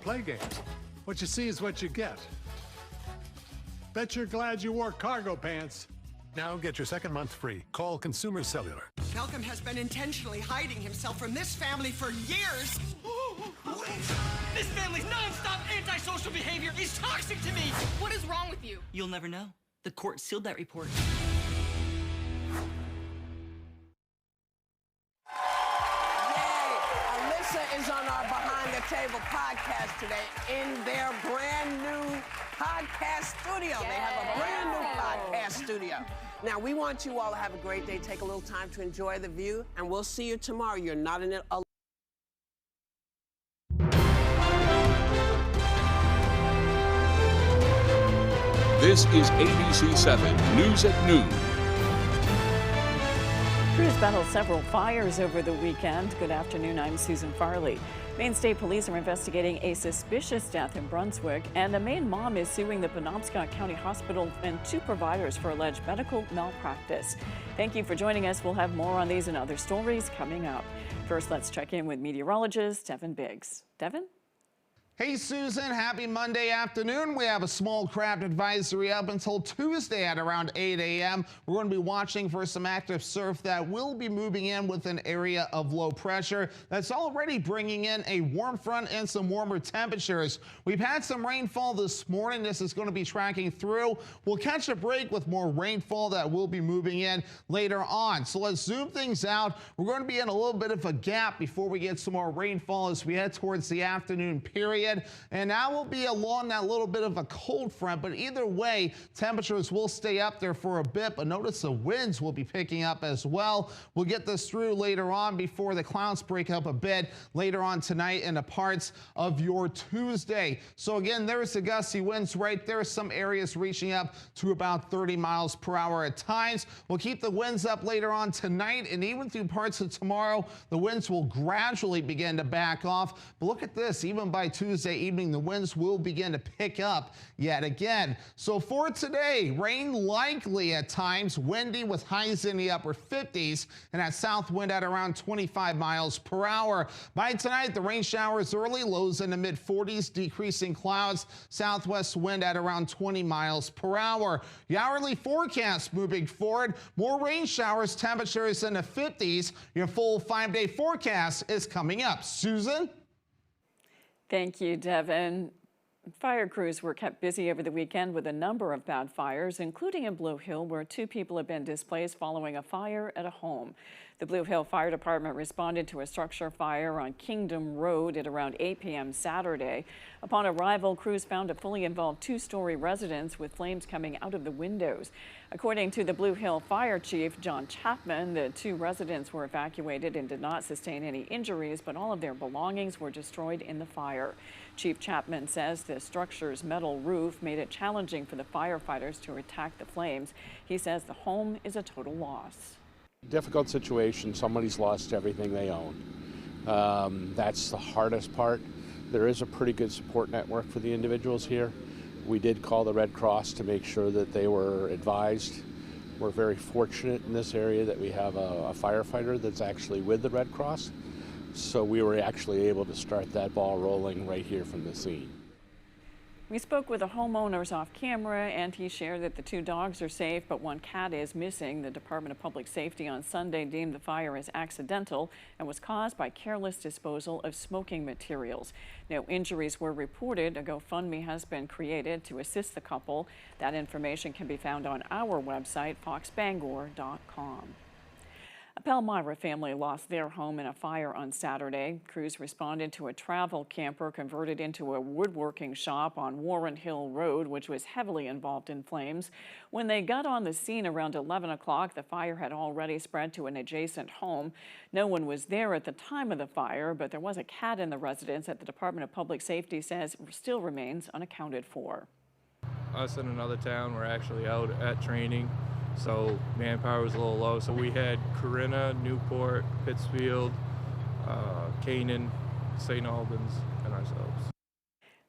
play games. What you see is what you get. Bet you're glad you wore cargo pants. Now get your second month free. Call Consumer Cellular. Malcolm has been intentionally hiding himself from this family for years. This family's non-stop antisocial behavior is toxic to me. What is wrong with you? You'll never know. The court sealed that report. Is on our Behind the Table podcast today in their brand new podcast studio. They have a brand new podcast studio. Now, we want you all to have a great day. Take a little time to enjoy the view, and we'll see you tomorrow. You're not in it alone. This is ABC 7 News at Noon. Crews battled several fires over the weekend. Good afternoon, I'm Susan Farley. Maine State Police are investigating a suspicious death in Brunswick, and a Maine mom is suing the Penobscot County Hospital and 2 providers for alleged medical malpractice. Thank you for joining us. We'll have more on these and other stories coming up. First, let's check in with meteorologist Devin Biggs. Devin? Hey Susan, happy Monday afternoon. We have a small craft advisory up until Tuesday at around 8 a.m. We're going to be watching for some active surf that will be moving in with an area of low pressure that's already bringing in a warm front and some warmer temperatures. We've had some rainfall this morning. This is going to be tracking through. We'll catch a break with more rainfall that will be moving in later on. So let's zoom things out. We're going to be in a little bit of a gap before we get some more rainfall as we head towards the afternoon period. And now we'll be along that little bit of a cold front, but either way, temperatures will stay up there for a bit, but notice the winds will be picking up as well. We'll get this through later on before the clouds break up a bit later on tonight in the parts of your Tuesday. So again, there's the gusty winds right there. Some areas reaching up to about 30 miles per hour at times. We'll keep the winds up later on tonight, and even through parts of tomorrow, the winds will gradually begin to back off. But look at this, even by Tuesday evening, the winds will begin to pick up yet again. So for today, rain likely at times, windy with highs in the upper 50s, and that south wind at around 25 miles per hour. By tonight, the rain showers early, lows in the mid 40s, decreasing clouds, southwest wind at around 20 miles per hour. The hourly forecast moving forward, more rain showers, temperatures in the 50s. Your full 5-day forecast is coming up. Susan? Thank you, Devin. Fire crews were kept busy over the weekend with a number of bad fires, including in Blue Hill, where 2 people have been displaced following a fire at a home. The Blue Hill Fire Department responded to a structure fire on Kingdom Road at around 8 p.m. Saturday. Upon arrival, crews found a fully involved 2-story residence with flames coming out of the windows. According to the Blue Hill Fire Chief, John Chapman, the 2 residents were evacuated and did not sustain any injuries, but all of their belongings were destroyed in the fire. Chief Chapman says the structure's metal roof made it challenging for the firefighters to attack the flames. He says the home is a total loss. Difficult situation. Somebody's lost everything they own. That's the hardest part. There is a pretty good support network for the individuals here. We did call the Red Cross to make sure that they were advised. We're very fortunate in this area that we have a firefighter that's actually with the Red Cross. So we were actually able to start that ball rolling right here from the scene. We spoke with the homeowners off camera, and he shared that the 2 dogs are safe, but 1 cat is missing. The Department of Public Safety on Sunday deemed the fire as accidental and was caused by careless disposal of smoking materials. No injuries were reported. A GoFundMe has been created to assist the couple. That information can be found on our website, foxbangor.com. A Palmyra family lost their home in a fire on Saturday. Crews responded to a travel camper converted into a woodworking shop on Warren Hill Road, which was heavily involved in flames. When they got on the scene around 11 o'clock, the fire had already spread to an adjacent home. No one was there at the time of the fire, but there was a cat in the residence that the Department of Public Safety says still remains unaccounted for. Us in another town were actually out at training, so manpower was a little low. So we had Corinna, Newport, Pittsfield, Canaan, St. Albans, and ourselves.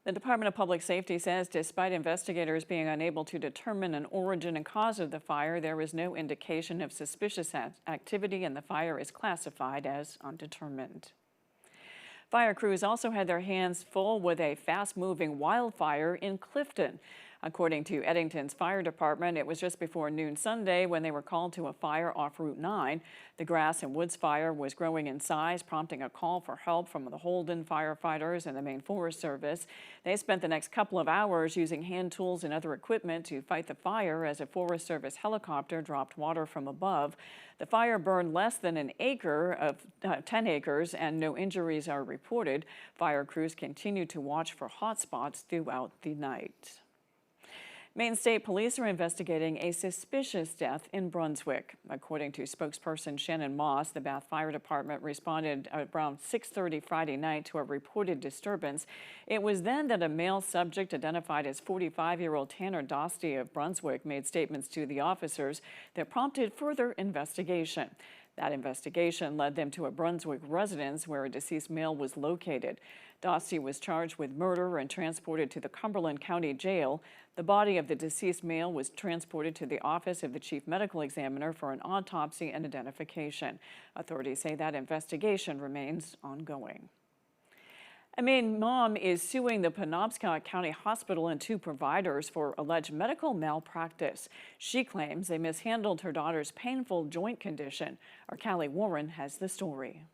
The Department of Public Safety says despite investigators being unable to determine an origin and cause of the fire, there is no indication of suspicious activity and the fire is classified as undetermined. Fire crews also had their hands full with a fast-moving wildfire in Clifton. According to Eddington's fire department, it was just before noon Sunday when they were called to a fire off Route 9. The grass and woods fire was growing in size, prompting a call for help from the Holden firefighters and the Maine Forest Service. They spent the next couple of hours using hand tools and other equipment to fight the fire as a Forest Service helicopter dropped water from above. The fire burned less than an acre of 10 acres, and no injuries are reported. Fire crews continue to watch for hot spots throughout the night. Maine State Police are investigating a suspicious death in Brunswick. According to spokesperson Shannon Moss, the Bath Fire Department responded around 6:30 Friday night to a reported disturbance. It was then that a male subject identified as 45-year-old Tanner Dostie of Brunswick made statements to the officers that prompted further investigation. That investigation led them to a Brunswick residence where a deceased male was located. Dostie was charged with murder and transported to the Cumberland County Jail. The body of the deceased male was transported to the office of the chief medical examiner for an autopsy and identification. Authorities say that investigation remains ongoing. A Maine mom is suing the Penobscot County Hospital and two providers for alleged medical malpractice. She claims they mishandled her daughter's painful joint condition. Our Callie Warren has the story.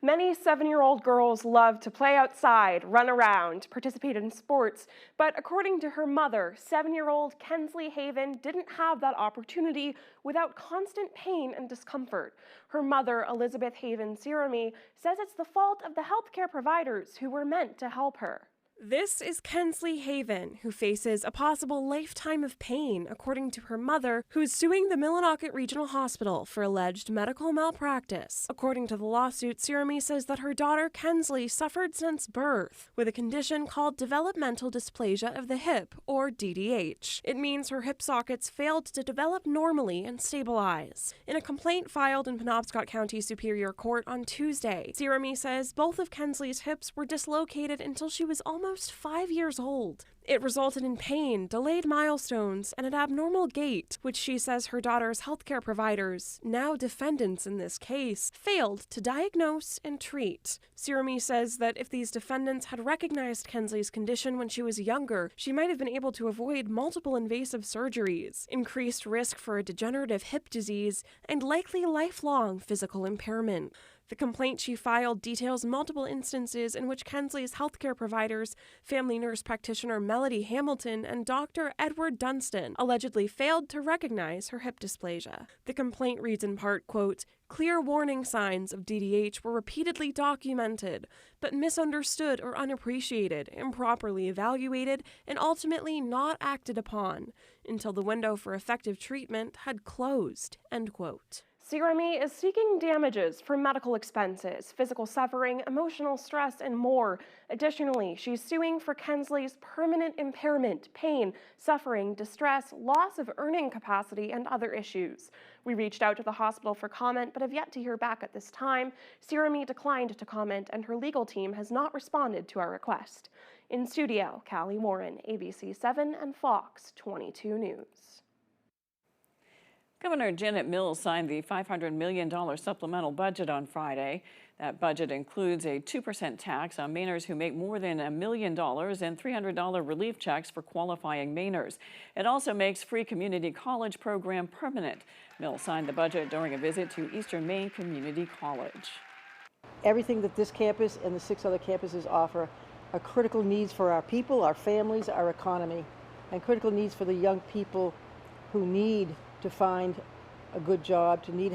Many 7-year-old girls love to play outside, run around, participate in sports, but according to her mother, 7-year-old Kensley Haven didn't have that opportunity without constant pain and discomfort. Her mother, Elizabeth Haven Sirami, says it's the fault of the healthcare providers who were meant to help her. This is Kensley Haven, who faces a possible lifetime of pain, according to her mother, who is suing the Millinocket Regional Hospital for alleged medical malpractice. According to the lawsuit, Sirami says that her daughter Kensley suffered since birth with a condition called developmental dysplasia of the hip, or DDH. It means her hip sockets failed to develop normally and stabilize. In a complaint filed in Penobscot County Superior Court on Tuesday, Sirami says both of Kensley's hips were dislocated until she was almost 5 years old. It resulted in pain, delayed milestones, and an abnormal gait, which she says her daughter's healthcare providers, now defendants in this case, failed to diagnose and treat. Sirami says that if these defendants had recognized Kensley's condition when she was younger, she might have been able to avoid multiple invasive surgeries, increased risk for a degenerative hip disease, and likely lifelong physical impairment. The complaint she filed details multiple instances in which Kensley's healthcare providers, family nurse practitioner Melody Hamilton and Dr. Edward Dunstan, allegedly failed to recognize her hip dysplasia. The complaint reads in part, quote, "Clear warning signs of DDH were repeatedly documented, but misunderstood or unappreciated, improperly evaluated, and ultimately not acted upon until the window for effective treatment had closed," end quote. Sirami is seeking damages for medical expenses, physical suffering, emotional stress, and more. Additionally, she's suing for Kensley's permanent impairment, pain, suffering, distress, loss of earning capacity, and other issues. We reached out to the hospital for comment, but have yet to hear back at this time. Sirami declined to comment, and her legal team has not responded to our request. In studio, Callie Warren, ABC 7 and Fox 22 News. Governor Janet Mills signed the $500 million supplemental budget on Friday. That budget includes a 2% tax on Mainers who make more than $1 million and $300 relief checks for qualifying Mainers. It also makes free community college program permanent. Mills signed the budget during a visit to Eastern Maine Community College. Everything that this campus and the 6 other campuses offer are critical needs for our people, our families, our economy, and critical needs for the young people who need to find a good job, need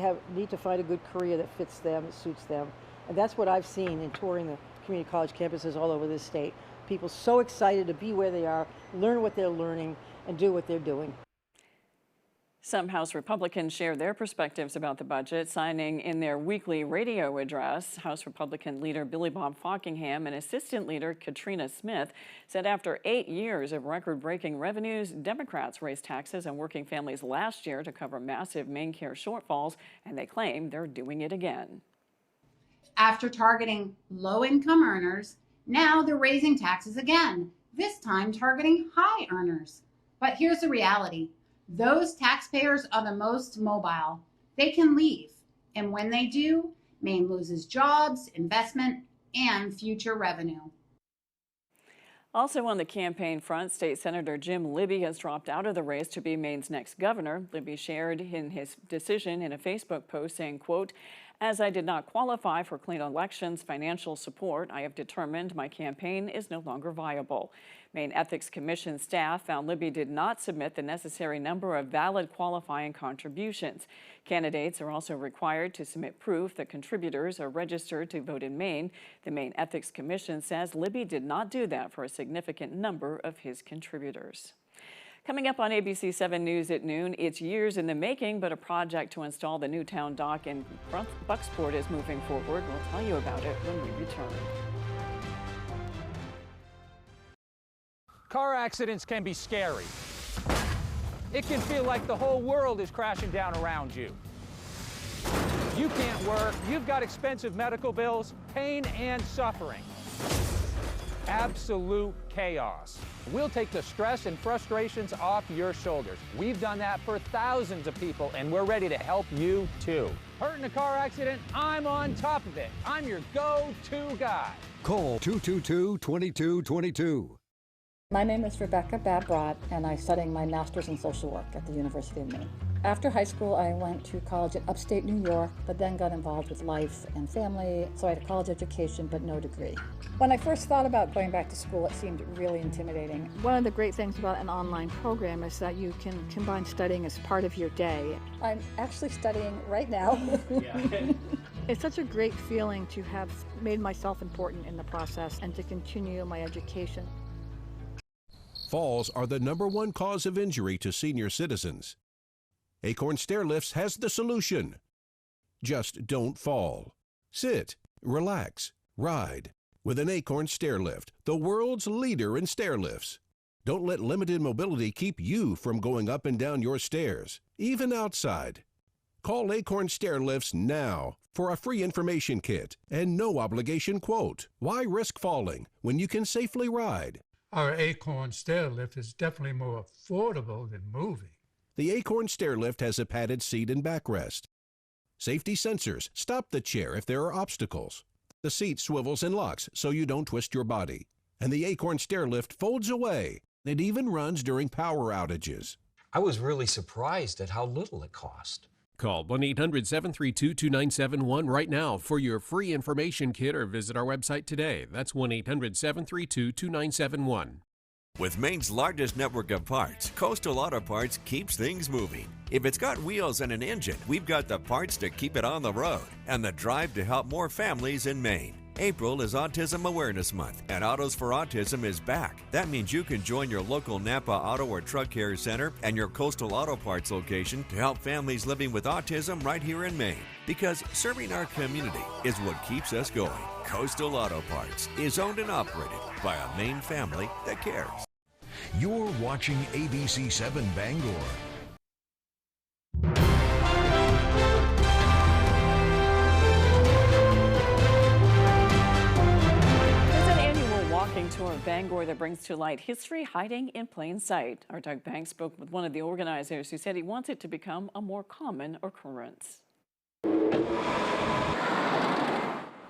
to find a good career that fits them, that suits them. And that's what I've seen in touring the community college campuses all over this state. People so excited to be where they are, learn what they're learning, and do what they're doing. Some House Republicans shared their perspectives about the budget, signing in their weekly radio address. House Republican leader Billy Bob Fockingham and Assistant Leader Katrina Smith said after 8 years of record-breaking revenues, Democrats raised taxes on working families last year to cover massive Maine care shortfalls, and they claim they're doing it again. After targeting low-income earners, now they're raising taxes again, this time targeting high earners. But here's the reality. Those taxpayers are the most mobile. They can leave. And when they do, Maine loses jobs, investment, and future revenue. Also on the campaign front, State Senator Jim Libby has dropped out of the race to be Maine's next governor. Libby shared in his decision in a Facebook post saying, quote, "As I did not qualify for clean elections financial support, I have determined my campaign is no longer viable." Maine Ethics Commission staff found Libby did not submit the necessary number of valid qualifying contributions. Candidates are also required to submit proof that contributors are registered to vote in Maine. The Maine Ethics Commission says Libby did not do that for a significant number of his contributors. Coming up on ABC 7 News at noon, it's years in the making, but a project to install the Newtown dock in Bucksport is moving forward. We'll tell you about it when we return. Car accidents can be scary. It can feel like the whole world is crashing down around you. You can't work, you've got expensive medical bills, pain and suffering. Absolute chaos. We'll take the stress and frustrations off your shoulders. We've done that for thousands of people, and we're ready to help you too. Hurt in a car accident? I'm on top of it. I'm your go-to guy. Call 222-2222. My name is Rebecca Babrot, and I'm studying my master's in social work at the University of Maine. After high school, I went to college in upstate New York, but then got involved with life and family, so I had a college education, but no degree. When I first thought about going back to school, it seemed really intimidating. One of the great things about an online program is that you can combine studying as part of your day. I'm actually studying right now. It's such a great feeling to have made myself important in the process and to continue my education. Falls are the #1 cause of injury to senior citizens. Acorn Stairlifts has the solution. Just don't fall. Sit, relax, ride with an Acorn Stairlift, the world's leader in stairlifts. Don't let limited mobility keep you from going up and down your stairs, even outside. Call Acorn Stairlifts now for a free information kit and no obligation quote. Why risk falling when you can safely ride? Our Acorn Stairlift is definitely more affordable than moving. The Acorn Stairlift has a padded seat and backrest. Safety sensors stop the chair if there are obstacles. The seat swivels and locks so you don't twist your body. And the Acorn Stairlift folds away. It even runs during power outages. I was really surprised at how little it cost. Call 1-800-732-2971 right now for your free information kit or visit our website today. That's 1-800-732-2971. With Maine's largest network of parts, Coastal Auto Parts keeps things moving. If it's got wheels and an engine, we've got the parts to keep it on the road and the drive to help more families in Maine. April is Autism Awareness Month, and Autos for Autism is back. That means you can join your local Napa Auto or Truck Care Center and your Coastal Auto Parts location to help families living with autism right here in Maine. Because serving our community is what keeps us going. Coastal Auto Parts is owned and operated by a Maine family that cares. You're watching ABC 7 Bangor. Walking tour of Bangor that brings to light history hiding in plain sight. Our Doug Banks spoke with one of the organizers who said he wants it to become a more common occurrence.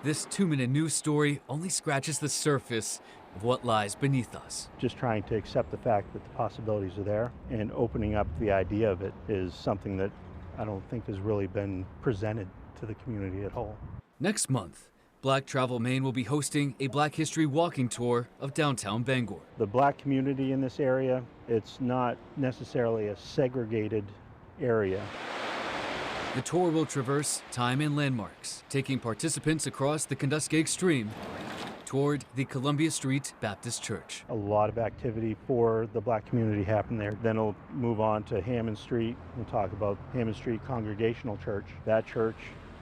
This 2-minute news story only scratches the surface of what lies beneath us. Just trying to accept the fact that the possibilities are there and opening up the idea of it is something that I don't think has really been presented to the community at whole. Next month, Black Travel Maine will be hosting a Black History walking tour of downtown Bangor. The Black community in this area, it's not necessarily a segregated area. The tour will traverse time and landmarks, taking participants across the Canduskeg Stream toward the Columbia Street Baptist Church. A lot of activity for the Black community happened there. Then it'll move on to Hammond Street. We'll talk about Hammond Street Congregational Church. That church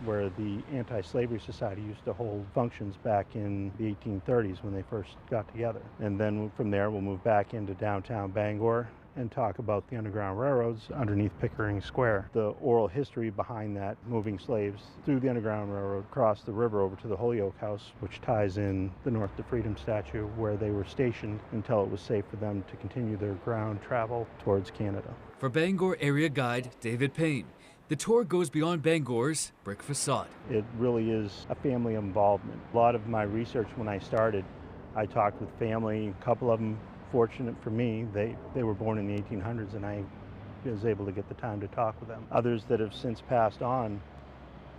where the Anti-Slavery Society used to hold functions back in the 1830s when they first got together. And then from there we'll move back into downtown Bangor and talk about the Underground Railroads underneath Pickering Square. The oral history behind that, moving slaves through the Underground Railroad, across the river over to the Holyoke House, which ties in the North to Freedom statue, where they were stationed until it was safe for them to continue their ground travel towards Canada. For Bangor area guide David Payne, The tour goes beyond Bangor's brick facade. It really is a family involvement. A lot of my research when I started, I talked with family. A couple of them, fortunate for me, they were born in the 1800s, and I was able to get the time to talk with them. Others that have since passed on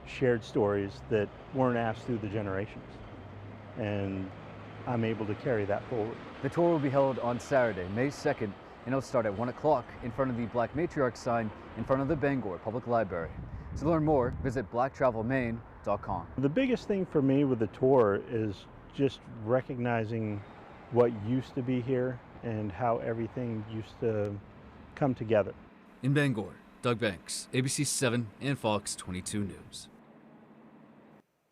shared stories that weren't asked through the generations, and I'm able to carry that forward. The tour will be held on Saturday, May 2nd, and it'll start at 1 o'clock in front of the Black Matriarch sign in front of the Bangor Public Library. To learn more, visit blacktravelmaine.com. The biggest thing for me with the tour is just recognizing what used to be here and how everything used to come together. In Bangor, Doug Banks, ABC 7 and Fox 22 News.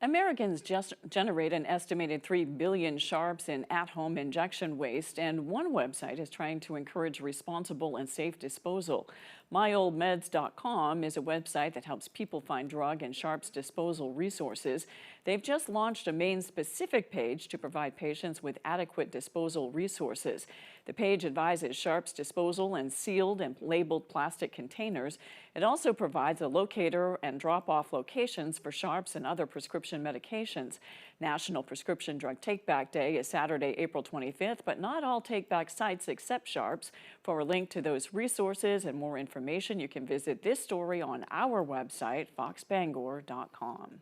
Americans just generate an estimated 3 billion sharps in at-home injection waste, and one website is trying to encourage responsible and safe disposal. MyOldMeds.com is a website that helps people find drug and sharps disposal resources. They've just launched a Maine-specific page to provide patients with adequate disposal resources. The page advises sharps disposal in sealed and labeled plastic containers. It also provides a locator and drop-off locations for sharps and other prescription medications. National Prescription Drug Take-Back Day is Saturday, April 25th, but not all take-back sites accept sharps. For a link to those resources and more information, you can visit this story on our website, foxbangor.com.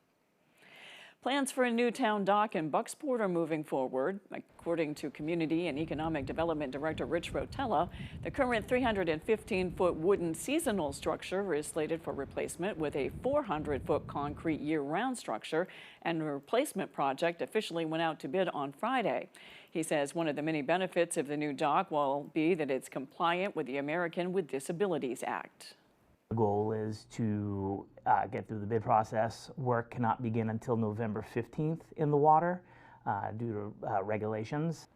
Plans for a new town dock in Bucksport are moving forward. According to Community and Economic Development Director Rich Rotella, the current 315-foot wooden seasonal structure is slated for replacement with a 400-foot concrete year-round structure, and the replacement project officially went out to bid on Friday. He says one of the many benefits of the new dock will be that it's compliant with the American with Disabilities Act. The goal is to get through the bid process. Work cannot begin until November 15th in the water due to regulations.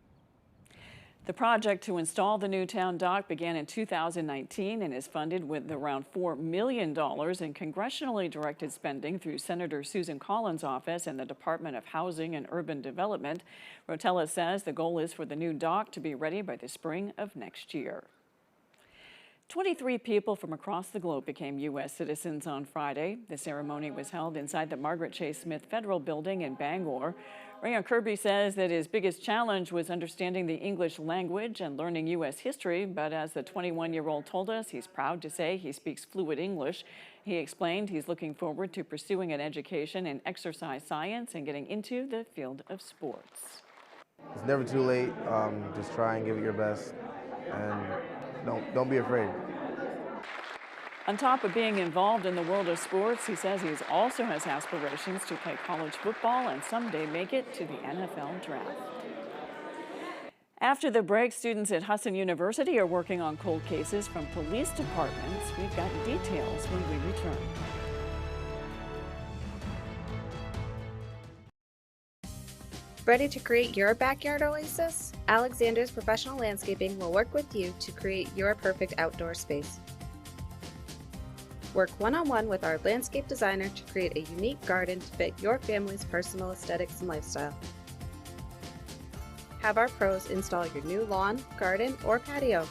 The project to install the new town dock began in 2019 and is funded with around $4 million in congressionally directed spending through Senator Susan Collins' office and the Department of Housing and Urban Development. Rotella says the goal is for the new dock to be ready by the spring of next year. 23 people from across the globe became U.S. citizens on Friday. The ceremony was held inside the Margaret Chase Smith Federal Building in Bangor. Rayon Kirby says that his biggest challenge was understanding the English language and learning U.S. history, but as the 21-year-old told us, he's proud to say he speaks fluent English. He explained he's looking forward to pursuing an education in exercise science and getting into the field of sports. It's never too late. Just try and give it your best, and don't be afraid. On top of being involved in the world of sports, he says he also has aspirations to play college football and someday make it to the NFL draft. After the break, students at Husson University are working on cold cases from police departments. We've got details when we return. Ready to create your backyard oasis? Alexander's Professional Landscaping will work with you to create your perfect outdoor space. Work one-on-one with our landscape designer to create a unique garden to fit your family's personal aesthetics and lifestyle. Have our pros install your new lawn, garden, or patio.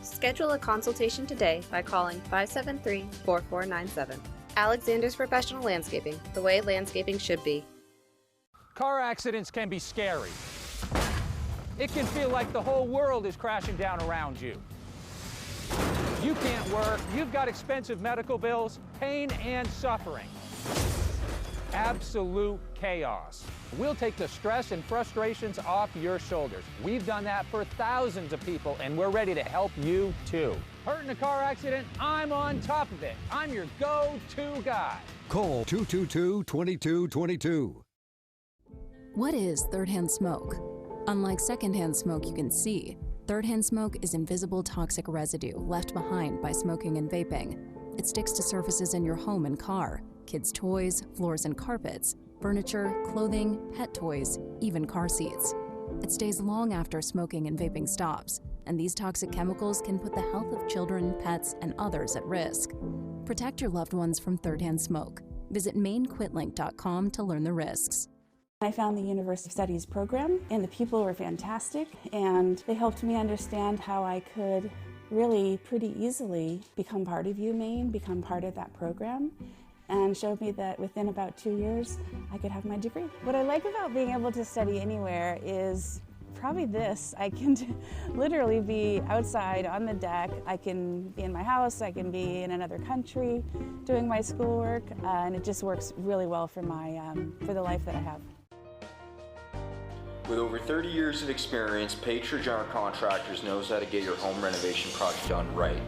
Schedule a consultation today by calling 573-4497. Alexander's Professional Landscaping, the way landscaping should be. Car accidents can be scary. It can feel like the whole world is crashing down around you. You can't work, you've got expensive medical bills, pain and suffering. Absolute chaos. We'll take the stress and frustrations off your shoulders. We've done that for thousands of people, and we're ready to help you too. Hurt in a car accident? I'm on top of it. I'm your go-to guy. Call 222-2222. What is third-hand smoke? Unlike second-hand smoke you can see, third-hand smoke is invisible toxic residue left behind by smoking and vaping. It sticks to surfaces in your home and car, kids' toys, floors and carpets, furniture, clothing, pet toys, even car seats. It stays long after smoking and vaping stops, and these toxic chemicals can put the health of children, pets, and others at risk. Protect your loved ones from third-hand smoke. Visit MaineQuitLink.com to learn the risks. I found the University Studies program, and the people were fantastic, and they helped me understand how I could really pretty easily become part of UMaine, become part of that program, and showed me that within about 2 years, I could have my degree. What I like about being able to study anywhere is probably this. I can literally be outside on the deck. I can be in my house. I can be in another country doing my schoolwork, and it just works really well for for the life that I have. With over 30 years of experience, Patriot General Contractors knows how to get your home renovation project done right.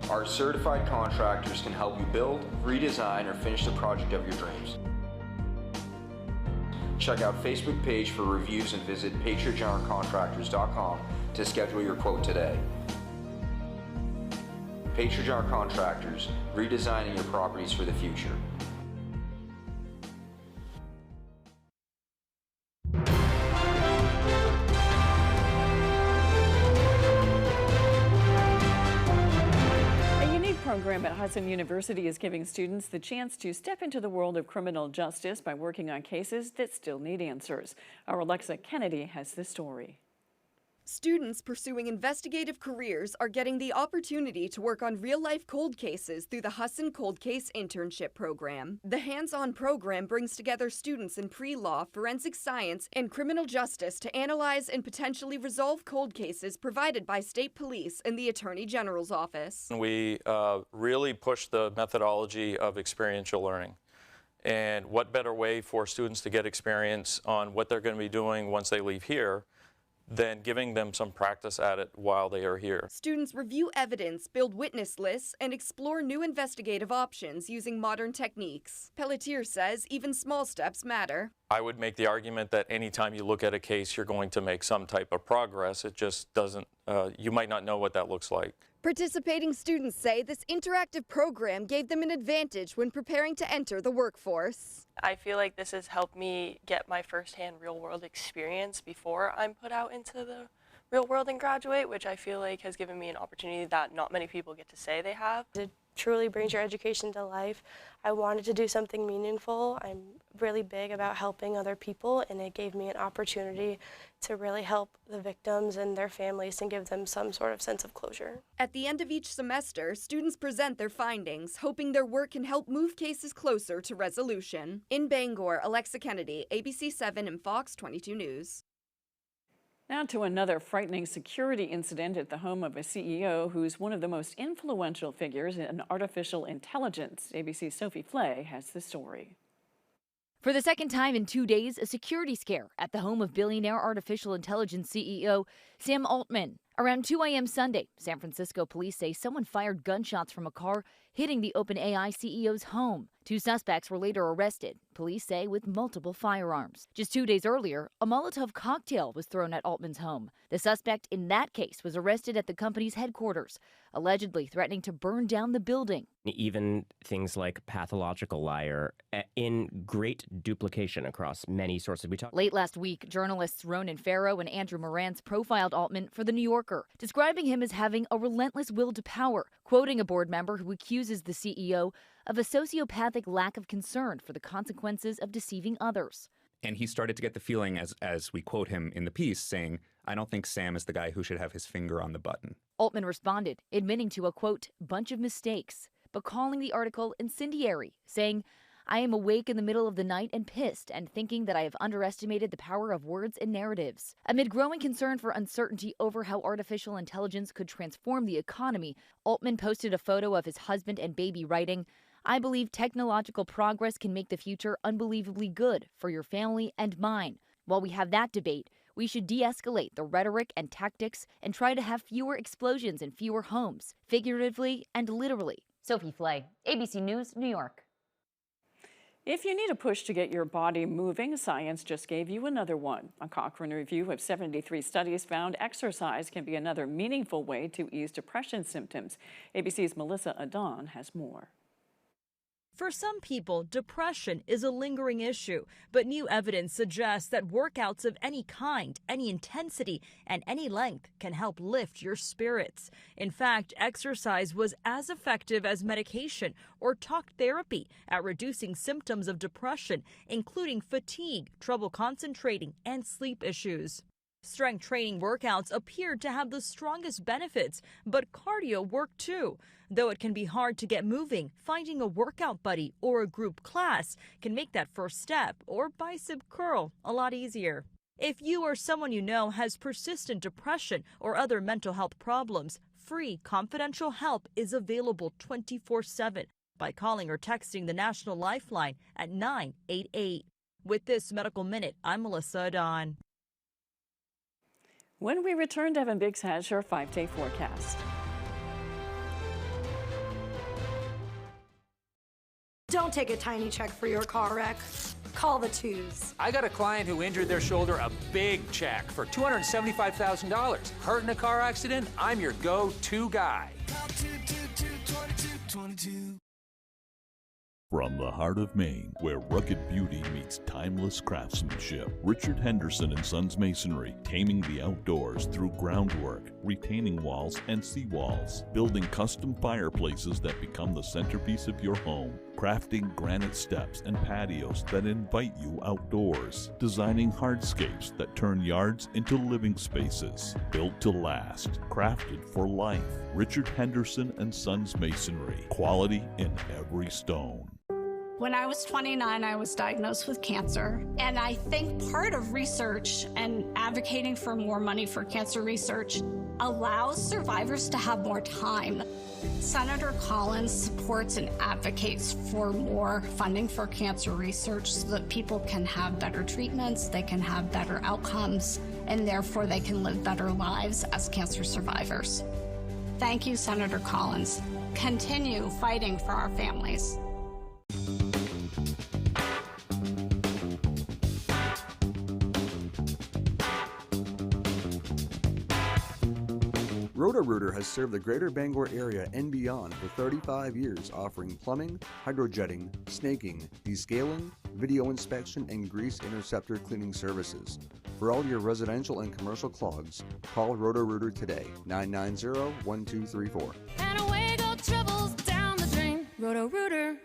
Our certified contractors can help you build, redesign, or finish the project of your dreams. Check out Facebook page for reviews and visit patriotgeneralcontractors.com to schedule your quote today. Patriot General Contractors, redesigning your properties for the future. Program at Hudson University is giving students the chance to step into the world of criminal justice by working on cases that still need answers. Our Alexa Kennedy has the story. Students pursuing investigative careers are getting the opportunity to work on real-life cold cases through the Hudson Cold Case Internship Program. The hands-on program brings together students in pre-law, forensic science, and criminal justice to analyze and potentially resolve cold cases provided by state police and the Attorney General's office. We really push the methodology of experiential learning. And what better way for students to get experience on what they're going to be doing once they leave here than giving them some practice at it while they are here. Students review evidence, build witness lists, and explore new investigative options using modern techniques. Pelletier says even small steps matter. I would make the argument that anytime you look at a case, you're going to make some type of progress. It just doesn't, you might not know what that looks like. Participating students say this interactive program gave them an advantage when preparing to enter the workforce. I feel like this has helped me get my firsthand real-world experience before I'm put out into the real world and graduate, which I feel like has given me an opportunity that not many people get to say they have. It truly brings your education to life. I wanted to do something meaningful. I'm really big about helping other people, and it gave me an opportunity to really help the victims and their families and give them some sort of sense of closure. At the end of each semester, students present their findings, hoping their work can help move cases closer to resolution. In Bangor, Alexa Kennedy, ABC 7 and Fox 22 News. Now to another frightening security incident at the home of a CEO who's one of the most influential figures in artificial intelligence. ABC's Sophie Flay has the story. For the second time in 2 days, a security scare at the home of billionaire artificial intelligence CEO Sam Altman. Around 2 a.m. Sunday, San Francisco police say someone fired gunshots from a car hitting the OpenAI CEO's home. 2 suspects were later arrested, police say, with multiple firearms. Just 2 days earlier, a Molotov cocktail was thrown at Altman's home. The suspect in that case was arrested at the company's headquarters, allegedly threatening to burn down the building. Even things like pathological liar in great duplication across many sources. Late last week, journalists Ronan Farrow and Andrew Morantz profiled Altman for The New Yorker, describing him as having a relentless will to power, quoting a board member who accuses the CEO of a sociopathic lack of concern for the consequences of deceiving others. And he started to get the feeling, as we quote him in the piece, saying, "I don't think Sam is the guy who should have his finger on the button." Altman responded, admitting to a, quote, bunch of mistakes, but calling the article incendiary, saying, "I am awake in the middle of the night and pissed and thinking that I have underestimated the power of words and narratives." Amid growing concern for uncertainty over how artificial intelligence could transform the economy, Altman posted a photo of his husband and baby, writing, "I believe technological progress can make the future unbelievably good for your family and mine. While we have that debate, we should de-escalate the rhetoric and tactics and try to have fewer explosions in fewer homes, figuratively and literally." Sophie Flay, ABC News, New York. If you need a push to get your body moving, science just gave you another one. A Cochrane review of 73 studies found exercise can be another meaningful way to ease depression symptoms. ABC's Melissa Adon has more. For some people, depression is a lingering issue, but new evidence suggests that workouts of any kind, any intensity, and any length can help lift your spirits. In fact, exercise was as effective as medication or talk therapy at reducing symptoms of depression, including fatigue, trouble concentrating, and sleep issues. Strength training workouts appeared to have the strongest benefits, but cardio worked too. Though it can be hard to get moving, finding a workout buddy or a group class can make that first step or bicep curl a lot easier. If you or someone you know has persistent depression or other mental health problems, free confidential help is available 24/7 by calling or texting the National Lifeline at 988. With this Medical Minute, I'm Melissa Adon. When we return, Devin Biggs has your 5-day forecast. Don't take a tiny check for your car wreck. Call the twos. I got a client who injured their shoulder a big check for $275,000. Hurt in a car accident? I'm your go-to guy. Call 222-2222. From the heart of Maine, where rugged beauty meets timeless craftsmanship, Richard Henderson & Sons Masonry, taming the outdoors through groundwork, retaining walls and seawalls, building custom fireplaces that become the centerpiece of your home, crafting granite steps and patios that invite you outdoors, designing hardscapes that turn yards into living spaces, built to last, crafted for life. Richard Henderson & Sons Masonry, quality in every stone. When I was 29, I was diagnosed with cancer. And I think part of research and advocating for more money for cancer research allows survivors to have more time. Senator Collins supports and advocates for more funding for cancer research so that people can have better treatments, they can have better outcomes, and therefore they can live better lives as cancer survivors. Thank you, Senator Collins. Continue fighting for our families. Roto-Rooter has served the greater Bangor area and beyond for 35 years, offering plumbing, hydrojetting, snaking, descaling, video inspection, and grease interceptor cleaning services. For all your residential and commercial clogs, call Roto-Rooter today, 990-1234. And away go troubles down the drain. Roto-Rooter.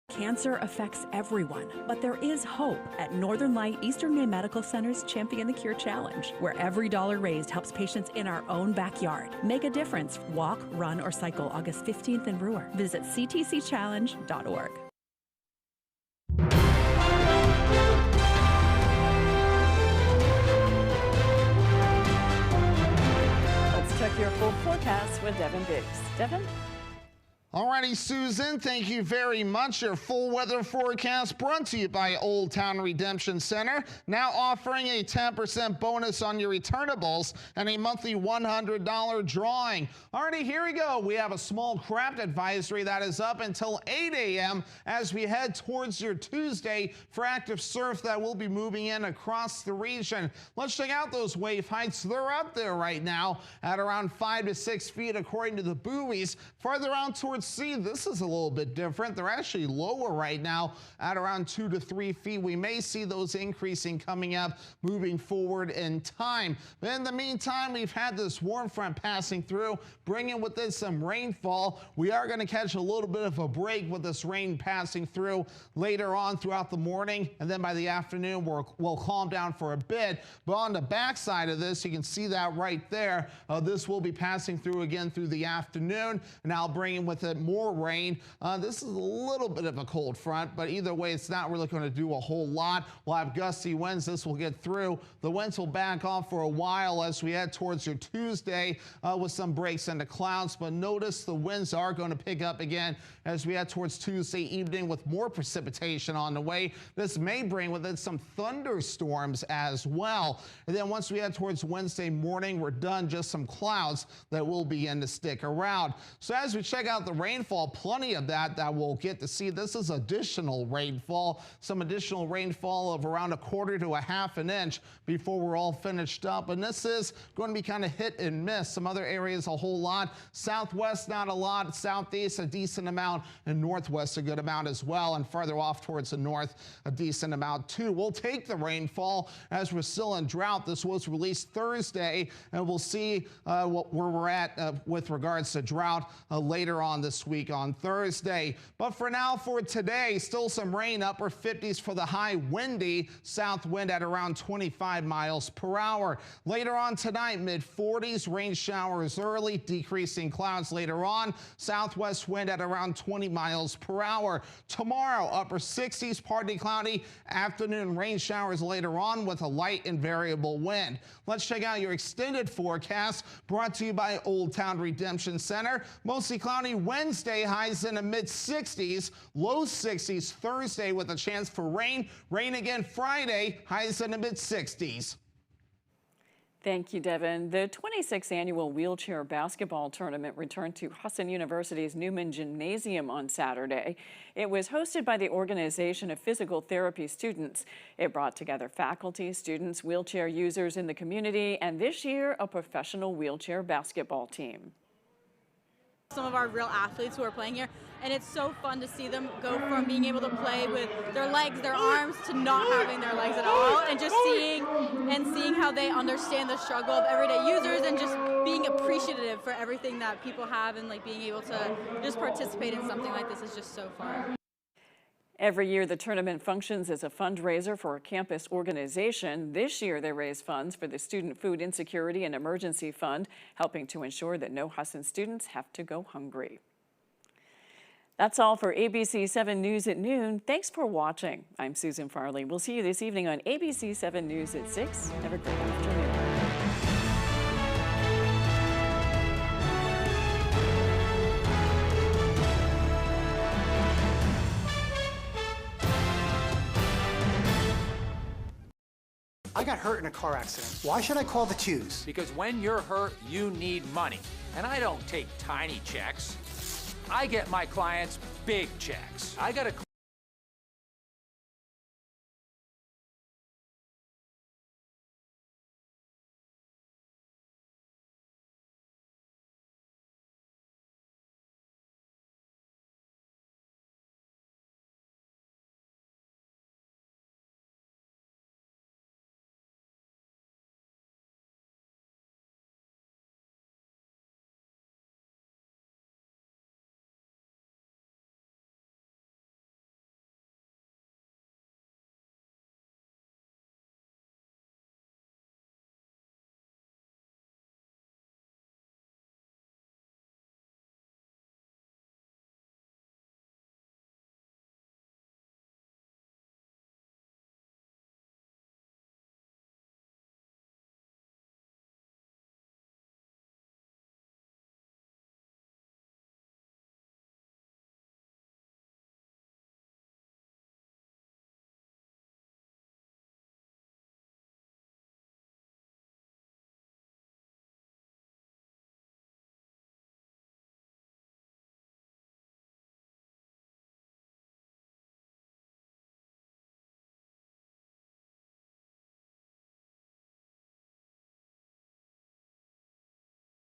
Cancer affects everyone, but there is hope at Northern Light Eastern Maine Medical Center's Champion the Cure Challenge, where every dollar raised helps patients in our own backyard. Make a difference. Walk, run, or cycle August 15th in Brewer. Visit ctcchallenge.org. Let's check your full forecast with Devin Biggs. Devin? Alrighty, Susan, thank you very much. Your full weather forecast brought to you by Old Town Redemption Center, now offering a 10% bonus on your returnables and a monthly $100 drawing. Alrighty, here we go. We have a small craft advisory that is up until 8 a.m. as we head towards your Tuesday for active surf that will be moving in across the region. Let's check out those wave heights. They're up there right now at around 5 to 6 feet according to the buoys. Farther out towards sea, this is a little bit different. They're actually lower right now at around 2 to 3 feet. We may see those increasing coming up moving forward in time. But in the meantime, we've had this warm front passing through, bringing with it some rainfall. We are going to catch a little bit of a break with this rain passing through later on throughout the morning, and then by the afternoon we'll calm down for a bit. But on the backside of this, you can see that right there. This will be passing through again through the afternoon, and I'll bring in with it more rain. This is a little bit of a cold front, but either way, it's not really going to do a whole lot. We'll have gusty winds. This will get through. The winds will back off for a while as we head towards your Tuesday with some breaks into clouds, but notice the winds are going to pick up again as we head towards Tuesday evening with more precipitation on the way. This may bring with it some thunderstorms as well. And then once we head towards Wednesday morning, we're done. Just some clouds that will begin to stick around. So as we check out the rainfall, plenty of that we'll get to see. This is additional rainfall, some additional rainfall of around 1/4 to 1/2 inch before we're all finished up. And this is going to be kind of hit and miss. Some other areas a whole lot. Southwest, not a lot. Southeast, a decent amount. And northwest, a good amount as well. And farther off towards the north, a decent amount too. We'll take the rainfall as we're still in drought. This was released Thursday, and we'll see where we're at with regards to drought later on this week on Thursday. But for now, for today, still some rain, upper 50s for the high, windy, south wind at around 25 miles per hour. Later on tonight, mid-40s, rain showers early, decreasing clouds later on, southwest wind at around 20 miles per hour. Tomorrow, upper 60s, partly cloudy, afternoon rain showers later on with a light and variable wind. Let's check out your extended forecast brought to you by Old Town Redemption Center. Mostly cloudy Wednesday, highs in the mid-60s, low 60s Thursday with a chance for rain. Rain again Friday, highs in the mid-60s. Thank you, Devin. The 26th annual wheelchair basketball tournament returned to Husson University's Newman Gymnasium on Saturday. It was hosted by the Organization of Physical Therapy Students. It brought together faculty, students, wheelchair users in the community, and this year, a professional wheelchair basketball team. Some of our real athletes who are playing here, and it's so fun to see them go from being able to play with their legs, their arms, to not having their legs at all, and just seeing how they understand the struggle of everyday users and just being appreciative for everything that people have, and like being able to just participate in something like this is just so fun. Every year, the tournament functions as a fundraiser for a campus organization. This year, they raise funds for the Student Food Insecurity and Emergency Fund, helping to ensure that no Husson students have to go hungry. That's all for ABC 7 News at noon. Thanks for watching. I'm Susan Farley. We'll see you this evening on ABC 7 News at 6. Have a great afternoon. I got hurt in a car accident. Why should I call the twos? Because when you're hurt, you need money. And I don't take tiny checks. I get my clients big checks. I got a